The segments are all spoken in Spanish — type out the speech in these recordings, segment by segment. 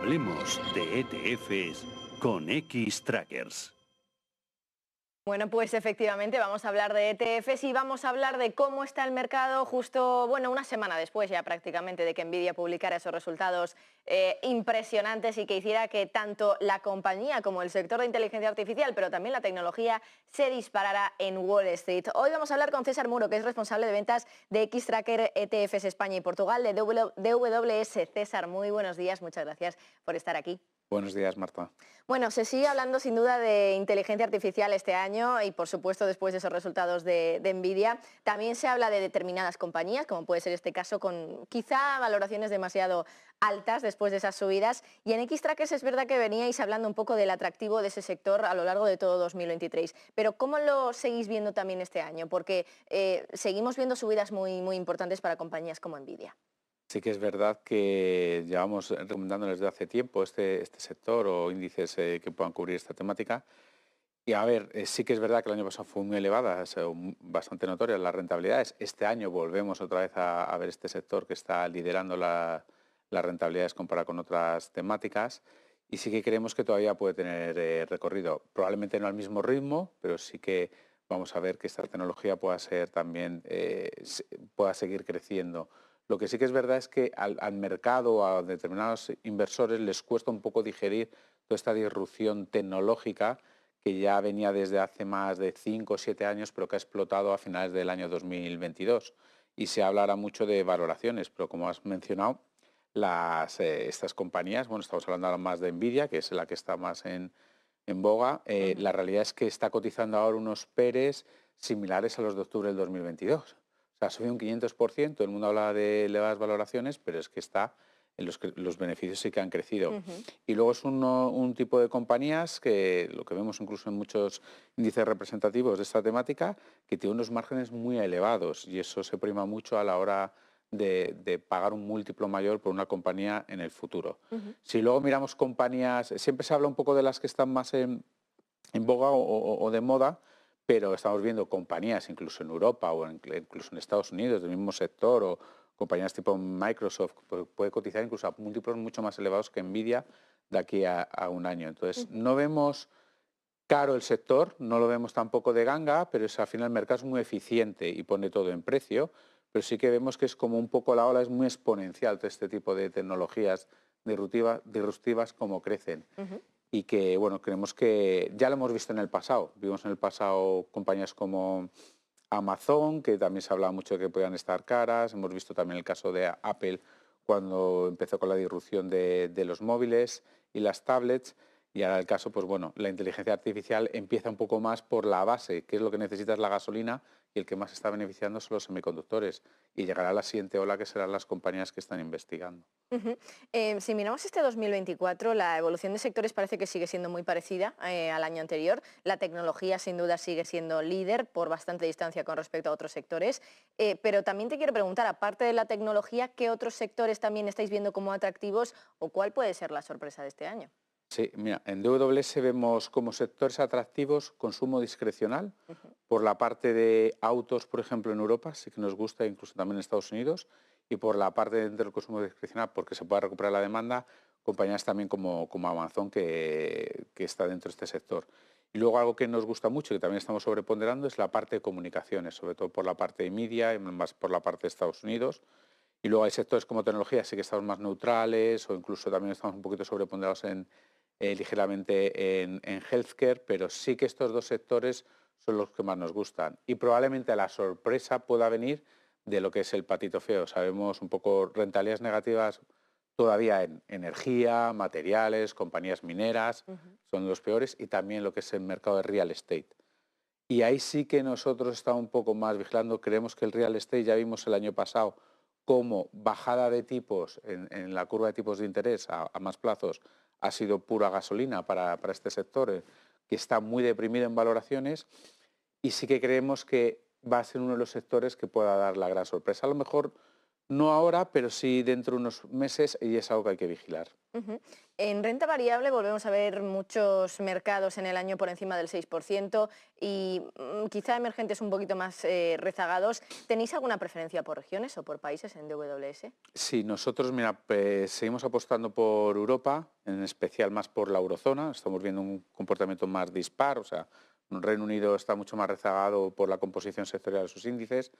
Hablemos de ETFs con Xtrackers. Bueno, pues efectivamente vamos a hablar de ETFs y vamos a hablar de cómo está el mercado justo, bueno, una semana después ya prácticamente de que Nvidia publicara esos resultados impresionantes y que hiciera que tanto la compañía como el sector de inteligencia artificial, pero también la tecnología, se disparara en Wall Street. Hoy vamos a hablar con César Muro, que es responsable de ventas de Xtracker ETFs España y Portugal, de DWS. César, muy buenos días, muchas gracias por estar aquí. Buenos días, Marta. Bueno, se sigue hablando sin duda de inteligencia artificial este año y por supuesto después de esos resultados de Nvidia. También se habla de determinadas compañías, como puede ser este caso, con quizá valoraciones demasiado altas después de esas subidas. Y en Xtrackers es verdad que veníais hablando un poco del atractivo de ese sector a lo largo de todo 2023. Pero ¿cómo lo seguís viendo también este año? Porque seguimos viendo subidas muy importantes para compañías como Nvidia. Sí que es verdad que llevamos recomendándoles desde hace tiempo este sector o índices que puedan cubrir esta temática. Y a ver, sí que es verdad que el año pasado fue muy elevada, bastante notorias las rentabilidades. Este año volvemos otra vez a ver este sector que está liderando las rentabilidades comparado con otras temáticas. Y sí que creemos que todavía puede tener recorrido. Probablemente no al mismo ritmo, pero sí que vamos a ver que esta tecnología pueda ser también, pueda seguir creciendo. Lo que sí que es verdad es que al mercado o a determinados inversores les cuesta un poco digerir toda esta disrupción tecnológica que ya venía desde hace más de 5 o 7 años, pero que ha explotado a finales del año 2022. Y se hablará mucho de valoraciones, pero como has mencionado, estas compañías, bueno, estamos hablando ahora más de Nvidia, que es la que está más en boga, la realidad es que está cotizando ahora unos PERes similares a los de octubre del 2022. O sea, ha subido un 500%, el mundo habla de elevadas valoraciones, pero es que los beneficios sí que han crecido. Y luego es un tipo de compañías que, lo que vemos incluso en muchos índices representativos de esta temática, que tiene unos márgenes muy elevados y eso se prima mucho a la hora de pagar un múltiplo mayor por una compañía en el futuro. Si luego miramos compañías, siempre se habla un poco de las que están más en boga o de moda, pero estamos viendo compañías incluso en Europa o incluso en Estados Unidos del mismo sector o compañías tipo Microsoft, puede cotizar incluso a múltiplos mucho más elevados que Nvidia de aquí a un año. Entonces, no vemos caro el sector, no lo vemos tampoco de ganga, pero al final el mercado es muy eficiente y pone todo en precio, pero sí que vemos que es como un poco la ola es muy exponencial todo este tipo de tecnologías disruptivas como crecen. Y que, bueno, creemos que ya lo hemos visto en el pasado. Vimos en el pasado compañías como Amazon, que también se hablaba mucho de que podían estar caras. Hemos visto también el caso de Apple cuando empezó con la disrupción de los móviles y las tablets. Y ahora el caso, pues bueno, la inteligencia artificial empieza un poco más por la base, que es lo que necesita es la gasolina, y el que más está beneficiando son los semiconductores. Y llegará la siguiente ola, que serán las compañías que están investigando. Si miramos este 2024, la evolución de sectores parece que sigue siendo muy parecida al año anterior. La tecnología sin duda sigue siendo líder por bastante distancia con respecto a otros sectores. Pero también te quiero preguntar, aparte de la tecnología, ¿qué otros sectores también estáis viendo como atractivos o cuál puede ser la sorpresa de este año? Sí, mira, en DWS vemos como sectores atractivos consumo discrecional, por la parte de autos, por ejemplo, en Europa, sí que nos gusta, incluso también en Estados Unidos, y por la parte dentro del consumo discrecional, porque se puede recuperar la demanda, compañías también como Amazon, que está dentro de este sector. Y luego algo que nos gusta mucho y que también estamos sobreponderando es la parte de comunicaciones, sobre todo por la parte de media y más por la parte de Estados Unidos. Y luego hay sectores como tecnología, sí que estamos más neutrales o incluso también estamos un poquito sobreponderados ligeramente en healthcare, pero sí que estos dos sectores son los que más nos gustan. Y probablemente la sorpresa pueda venir de lo que es el patito feo. Sabemos un poco rentabilidades negativas todavía en energía, materiales, compañías mineras, son los peores, y también lo que es el mercado de real estate. Y ahí sí que nosotros estamos un poco más vigilando. Creemos que el real estate, ya vimos el año pasado, como bajada de tipos en la curva de tipos de interés a más plazos ha sido pura gasolina para este sector, que está muy deprimido en valoraciones, y sí que creemos que va a ser uno de los sectores que pueda dar la gran sorpresa. A lo mejor No ahora, pero sí dentro de unos meses y es algo que hay que vigilar. Ujú. En renta variable volvemos a ver muchos mercados en el año por encima del 6% y quizá emergentes un poquito más rezagados. ¿Tenéis alguna preferencia por regiones o por países en DWS? Sí, nosotros, mira, pues, seguimos apostando por Europa, en especial más por la eurozona. Estamos viendo un comportamiento más dispar, o sea, el Reino Unido está mucho más rezagado por la composición sectorial de sus índices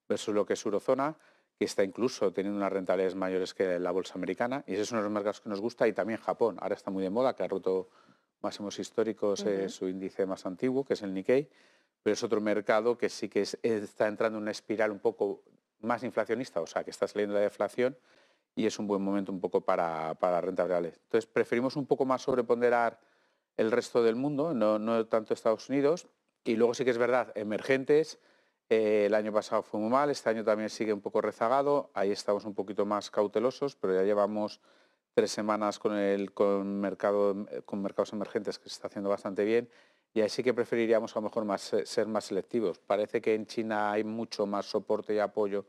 versus lo que es eurozona, que está incluso teniendo unas rentabilidades mayores que la bolsa americana. Y esos son los mercados que nos gusta. Y también Japón, ahora está muy de moda, que ha roto máximos históricos Ujú. su índice más antiguo, que es el Nikkei, pero es otro mercado que sí que está entrando en una espiral un poco más inflacionista, o sea, que está saliendo de la deflación y es un buen momento un poco para renta variable. Entonces, preferimos un poco más sobreponderar el resto del mundo, no tanto Estados Unidos, y luego sí que es verdad, emergentes, el año pasado fue muy mal, este año también sigue un poco rezagado, ahí estamos un poquito más cautelosos, pero ya llevamos 3 semanas con mercados emergentes que se está haciendo bastante bien, y ahí sí que preferiríamos a lo mejor ser más selectivos. Parece que en China hay mucho más soporte y apoyo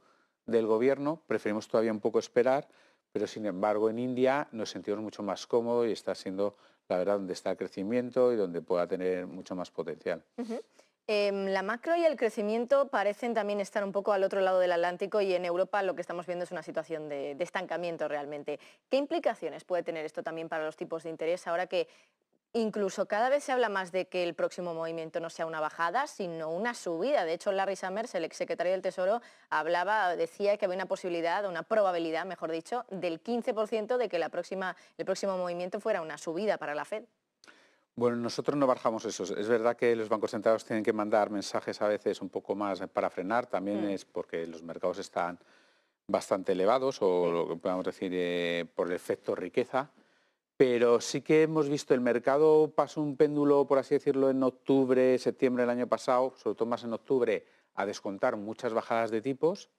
del gobierno, preferimos todavía un poco esperar, pero sin embargo en India nos sentimos mucho más cómodos y está siendo la verdad donde está el crecimiento y donde pueda tener mucho más potencial. Ujú. La macro y el crecimiento parecen también estar un poco al otro lado del Atlántico y en Europa lo que estamos viendo es una situación de estancamiento realmente. ¿Qué implicaciones puede tener esto también para los tipos de interés ahora que incluso cada vez se habla más de que el próximo movimiento no sea una bajada, sino una subida? De hecho, Larry Summers, el exsecretario del Tesoro, decía que había una posibilidad, una probabilidad, mejor dicho, del 15% de que el próximo movimiento fuera una subida para la Fed. Bueno, nosotros no barajamos eso. Es verdad que los bancos centrales tienen que mandar mensajes a veces un poco más para frenar, también Mm, es porque los mercados están bastante elevados o sí. lo que podemos decir por el efecto riqueza, pero sí que hemos visto el mercado pasó un péndulo, por así decirlo, en octubre, septiembre del año pasado, sobre todo más en octubre, a descontar muchas bajadas de tipos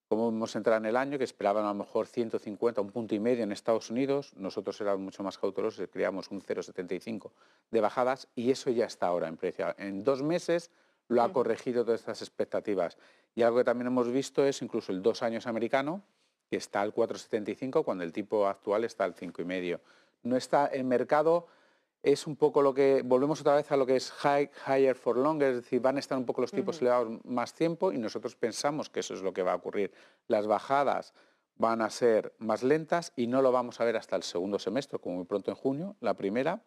como hemos entrado en el año, que esperaban a lo mejor 150, 1,5 puntos en Estados Unidos, nosotros éramos mucho más cautelosos, creíamos un 0,75 de bajadas y eso ya está ahora en precio. En 2 meses lo ha Ujú. corregido todas estas expectativas. Y algo que también hemos visto es incluso el 2 años americano, que está al 4,75 cuando el tipo actual está al 5,5. No está el mercado es un poco lo que, volvemos otra vez a lo que es higher for longer, es decir, van a estar un poco los tipos Ujú. elevados más tiempo y nosotros pensamos que eso es lo que va a ocurrir. Las bajadas van a ser más lentas y no lo vamos a ver hasta el segundo semestre, como muy pronto en junio. La primera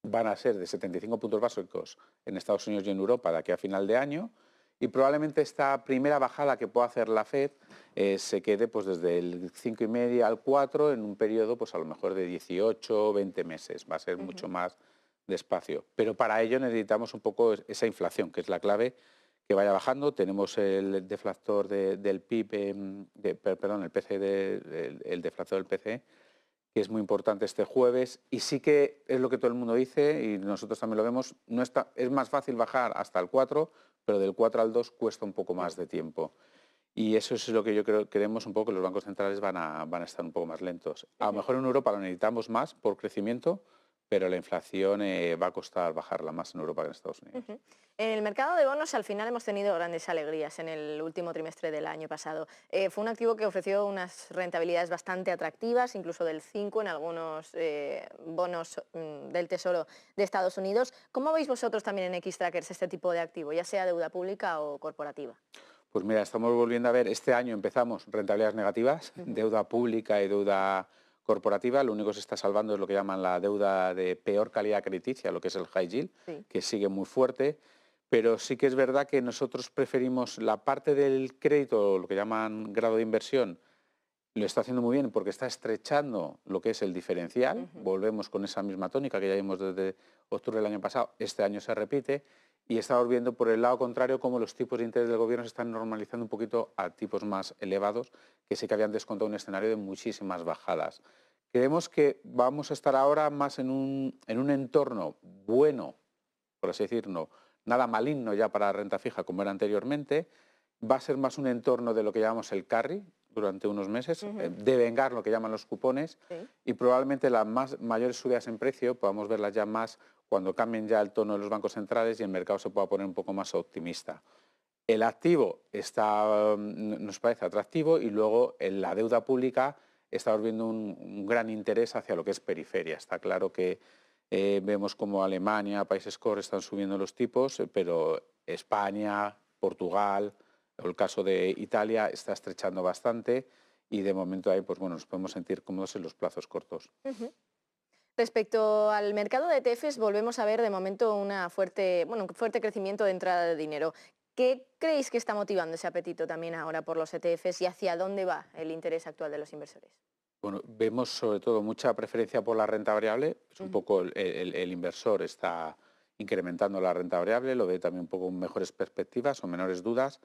van a ser de 75 puntos básicos en Estados Unidos y en Europa de aquí a final de año y probablemente esta primera bajada que pueda hacer la Fed se quede pues desde el 5,5 al 4 en un periodo pues a lo mejor de 18 o 20 meses. Va a ser mucho Ujú. más despacio. Pero para ello necesitamos un poco esa inflación, que es la clave, que vaya bajando. Tenemos el deflactor del PIB, perdón, el PCE, el deflactor del PCE, que es muy importante este jueves, y sí que es lo que todo el mundo dice, y nosotros también lo vemos, no está, es más fácil bajar hasta el 4, pero del 4 al 2 cuesta un poco más Mm. de tiempo. Y eso es lo que yo creo, creemos un poco que los bancos centrales van a estar un poco más lentos. A lo Ujú. mejor en Europa lo necesitamos más por crecimiento, pero la inflación va a costar bajarla más en Europa que en Estados Unidos. Ujú. En el mercado de bonos al final hemos tenido grandes alegrías en el último trimestre del año pasado. Fue un activo que ofreció unas rentabilidades bastante atractivas, incluso del 5 en algunos bonos del Tesoro de Estados Unidos. ¿Cómo veis vosotros también en Xtrackers este tipo de activo, ya sea deuda pública o corporativa? Pues mira, estamos volviendo a ver, este año empezamos rentabilidades negativas, Ujú. deuda pública y deuda corporativa, lo único que se está salvando es lo que llaman la deuda de peor calidad crediticia, lo que es el high yield, Sí. que sigue muy fuerte, pero sí que es verdad que nosotros preferimos la parte del crédito, lo que llaman grado de inversión, lo está haciendo muy bien porque está estrechando lo que es el diferencial. Ujú. Volvemos con esa misma tónica que ya vimos desde octubre del año pasado. Este año se repite y estamos viendo por el lado contrario cómo los tipos de interés del gobierno se están normalizando un poquito a tipos más elevados que sí que habían descontado un escenario de muchísimas bajadas. Creemos que vamos a estar ahora más en un entorno bueno, por así decirlo, nada maligno ya para la renta fija como era anteriormente. Va a ser más un entorno de lo que llamamos el carry durante unos meses, Ujú. devengar lo que llaman los cupones Sí. y probablemente las mayores subidas en precio podamos verlas ya más cuando cambien ya el tono de los bancos centrales y el mercado se pueda poner un poco más optimista. El activo nos parece atractivo y luego en la deuda pública estamos viendo un gran interés hacia lo que es periferia. Está claro que vemos como Alemania, países core están subiendo los tipos, pero España, Portugal, o el caso de Italia está estrechando bastante y de momento ahí pues bueno, nos podemos sentir cómodos en los plazos cortos. Respecto al mercado de ETFs, volvemos a ver de momento un fuerte crecimiento de entrada de dinero. ¿Qué creéis que está motivando ese apetito también ahora por los ETFs y hacia dónde va el interés actual de los inversores? Bueno, vemos sobre todo mucha preferencia por la renta variable. Es un poco el inversor está incrementando la renta variable, lo ve también un poco con mejores perspectivas o menores dudas,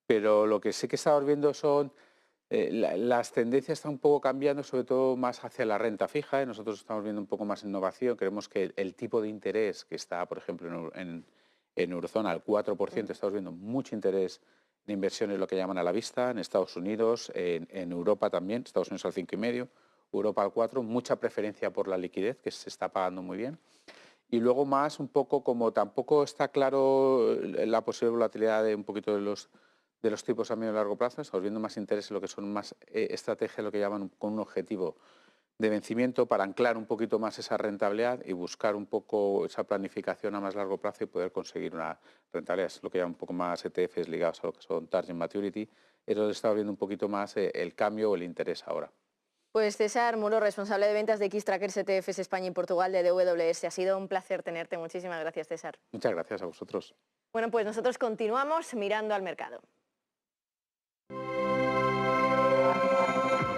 pero lo que sí que estamos viendo son las tendencias están un poco cambiando, sobre todo más hacia la renta fija. Nosotros estamos viendo un poco más innovación. Creemos que el tipo de interés que está, por ejemplo, en Eurozona al 4%, estamos viendo mucho interés de inversiones, lo que llaman a la vista, en Estados Unidos, en Europa también, Estados Unidos al 5,5%, Europa al 4%, mucha preferencia por la liquidez, que se está pagando muy bien. Y luego más un poco como tampoco está claro la posible volatilidad de un poquito de los tipos a medio y largo plazo, estamos viendo más interés en lo que son más estrategias, lo que llaman con un objetivo de vencimiento para anclar un poquito más esa rentabilidad y buscar un poco esa planificación a más largo plazo y poder conseguir una rentabilidad. Es lo que llaman un poco más ETFs ligados a lo que son Target Maturity. Es donde estamos viendo un poquito más el cambio o el interés ahora. Pues César Muro, responsable de ventas de Xtrackers ETFs España y Portugal de DWS. Ha sido un placer tenerte. Muchísimas gracias, César. Muchas gracias a vosotros. Bueno, pues nosotros continuamos mirando al mercado.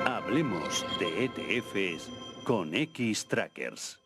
Hablemos de ETFs con Xtrackers.